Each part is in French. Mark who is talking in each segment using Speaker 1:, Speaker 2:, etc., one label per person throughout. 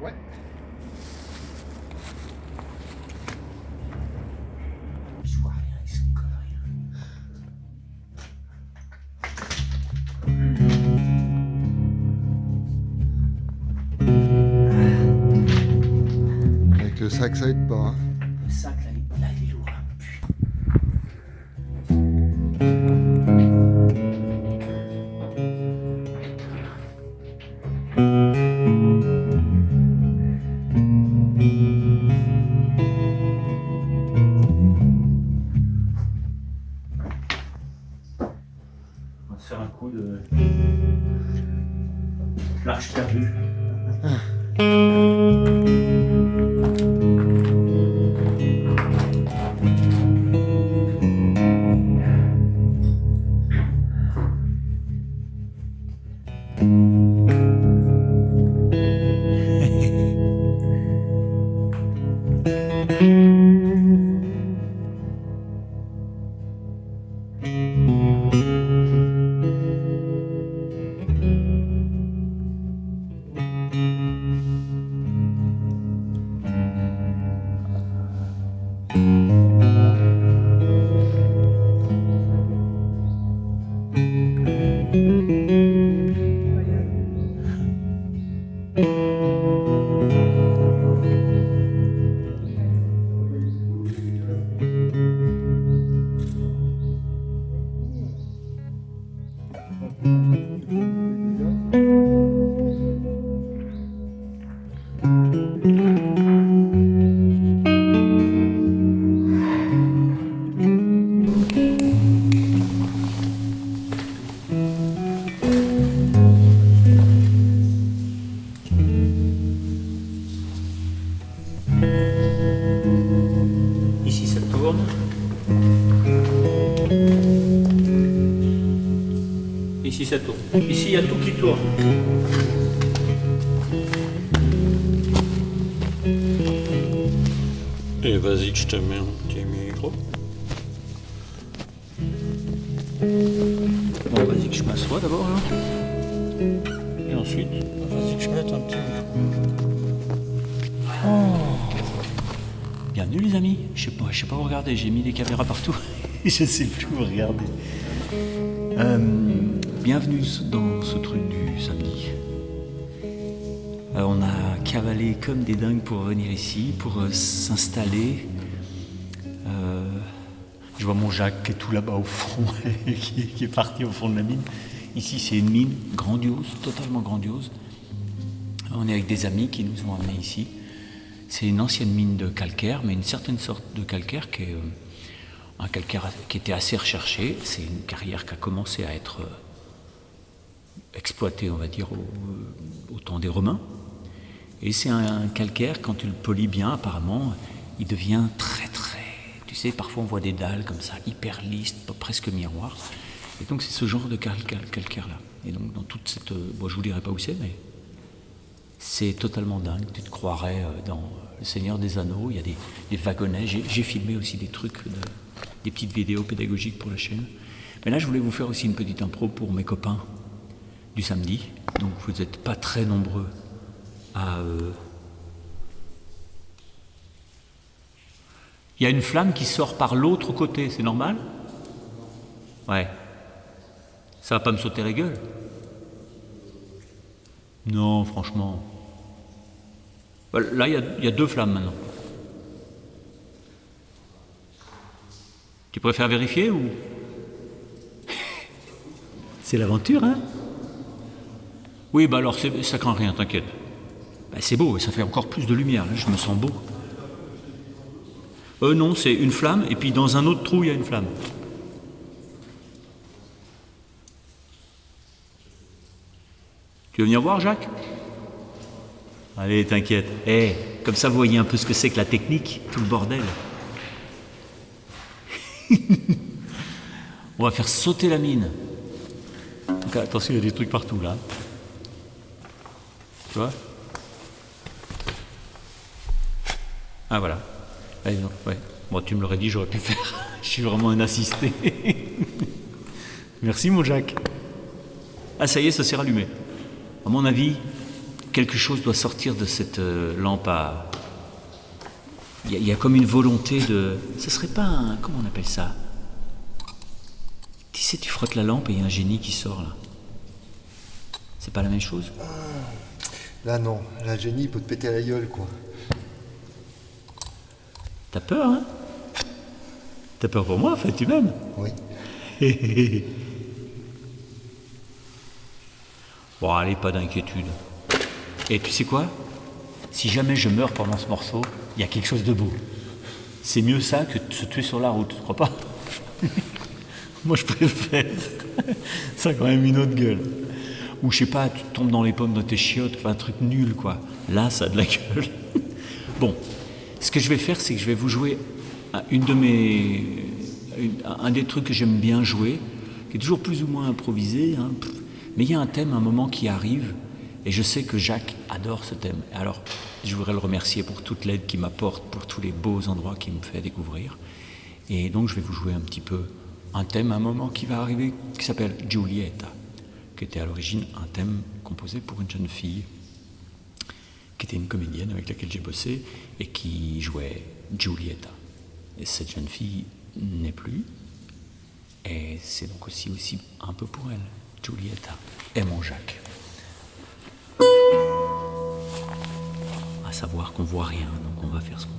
Speaker 1: Ouais.
Speaker 2: Je vois rien avec ces conneries.
Speaker 1: Avec le sac, ça aide pas. Hein.
Speaker 2: Le sac là, il est lourd. Hein. On va se faire un coup de l'arche perdue. Ici ça tourne. Ici ça tourne. Ici il y a tout qui tourne.
Speaker 3: Et vas-y que je te mets un petit micro.
Speaker 2: Bon, vas-y que je m'assois d'abord là. Et ensuite,
Speaker 3: Vas-y que je mette un petit micro.
Speaker 2: bienvenue les amis. Je sais pas où regarder, j'ai mis des caméras partout. Je sais plus où regarder. Bienvenue dans ce truc du samedi. On a cavalé comme des dingues pour venir ici, pour s'installer. Je vois mon Jacques qui est tout là-bas au fond, qui est parti au fond de la mine. Ici c'est une mine grandiose, totalement grandiose. On est avec des amis qui nous ont amenés ici. C'est une ancienne mine de calcaire, mais une certaine sorte de calcaire qui est un calcaire qui était assez recherché. C'est une carrière qui a commencé à être exploitée, on va dire, au temps des Romains. Et c'est un calcaire, quand tu le polis bien, apparemment, il devient très très... Tu sais, parfois on voit des dalles comme ça, hyper lisses, presque miroir. Et donc c'est ce genre de calcaire-là. Et donc dans toute cette... Bon, je vous dirai pas où c'est, mais... C'est totalement dingue, tu te croirais dans Le Seigneur des Anneaux, il y a des wagonnets, j'ai filmé aussi des trucs, des petites vidéos pédagogiques pour la chaîne. Mais là je voulais vous faire aussi une petite impro pour mes copains du samedi, donc vous n'êtes pas très nombreux à... Il y a une flamme qui sort par l'autre côté, c'est normal? Ouais. Ça va pas me sauter la gueule? Non, franchement. Là, il y a deux flammes maintenant. Tu préfères vérifier ou... C'est l'aventure, hein? Oui, bah alors, ça craint rien, t'inquiète. Bah, c'est beau, et ça fait encore plus de lumière, là, je me sens beau. Non, c'est une flamme, et puis dans un autre trou, il y a une flamme. Tu veux venir voir, Jacques? Allez, t'inquiète. Comme ça, vous voyez un peu ce que c'est que la technique, tout le bordel. On va faire sauter la mine. Donc, attention, il y a des trucs partout, là. Tu vois? Ah, voilà. Allez, non, ouais. Bon, tu me l'aurais dit, j'aurais pu faire. Je suis vraiment un assisté. Merci, mon Jacques. Ah, ça y est, ça s'est rallumé. À mon avis, quelque chose doit sortir de cette lampe à... Il y a comme une volonté de... Ce serait pas un... Comment on appelle ça? Tu sais, tu frottes la lampe et il y a un génie qui sort là. C'est pas la même chose?
Speaker 1: Là, non. Là, le génie, il peut te péter à la gueule, quoi.
Speaker 2: T'as peur, hein? T'as peur pour moi, enfin, tu m'aimes.
Speaker 1: Oui.
Speaker 2: Bon, allez, pas d'inquiétude. Et tu sais quoi? Si jamais je meurs pendant ce morceau, il y a quelque chose de beau. C'est mieux ça que de se tuer sur la route, tu crois pas? Moi, je préfère. Ça a quand même une autre gueule. Ou je sais pas, tu tombes dans les pommes de tes chiottes, enfin un truc nul, quoi. Là, ça a de la gueule. Bon, ce que je vais faire, c'est que je vais vous jouer un des trucs que j'aime bien jouer, qui est toujours plus ou moins improvisé, hein. Mais il y a un thème, un moment qui arrive, et je sais que Jacques adore ce thème. Alors, je voudrais le remercier pour toute l'aide qu'il m'apporte, pour tous les beaux endroits qu'il me fait découvrir. Et donc, je vais vous jouer un petit peu un thème, un moment qui va arriver, qui s'appelle Giulietta, qui était à l'origine un thème composé pour une jeune fille, qui était une comédienne avec laquelle j'ai bossé, et qui jouait Giulietta. Et cette jeune fille n'est plus, et c'est donc aussi un peu pour elle, Giulietta et mon Jacques. À savoir qu'on voit rien, donc on va faire ce qu'on peut.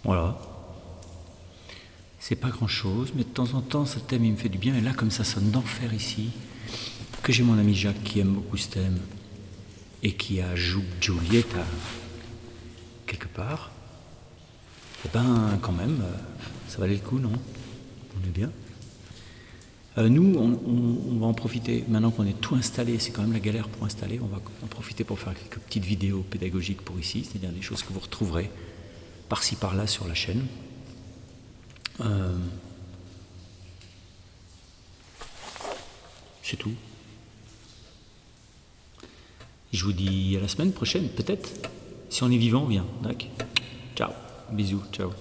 Speaker 2: Voilà. C'est pas grand chose, mais de temps en temps, ce thème, il me fait du bien. Et là, comme ça sonne d'enfer ici, que j'ai mon ami Jacques qui aime beaucoup ce thème et qui a Giulietta quelque part, et ben, quand même, ça valait le coup, non? On est bien. Nous, on va en profiter, maintenant qu'on est tout installé, c'est quand même la galère pour installer, on va en profiter pour faire quelques petites vidéos pédagogiques pour ici, c'est-à-dire des choses que vous retrouverez par-ci par-là sur la chaîne. C'est tout. Je vous dis à la semaine prochaine, peut-être. Si on est vivant, on vient. D'accord. Ciao. Bisous. Ciao.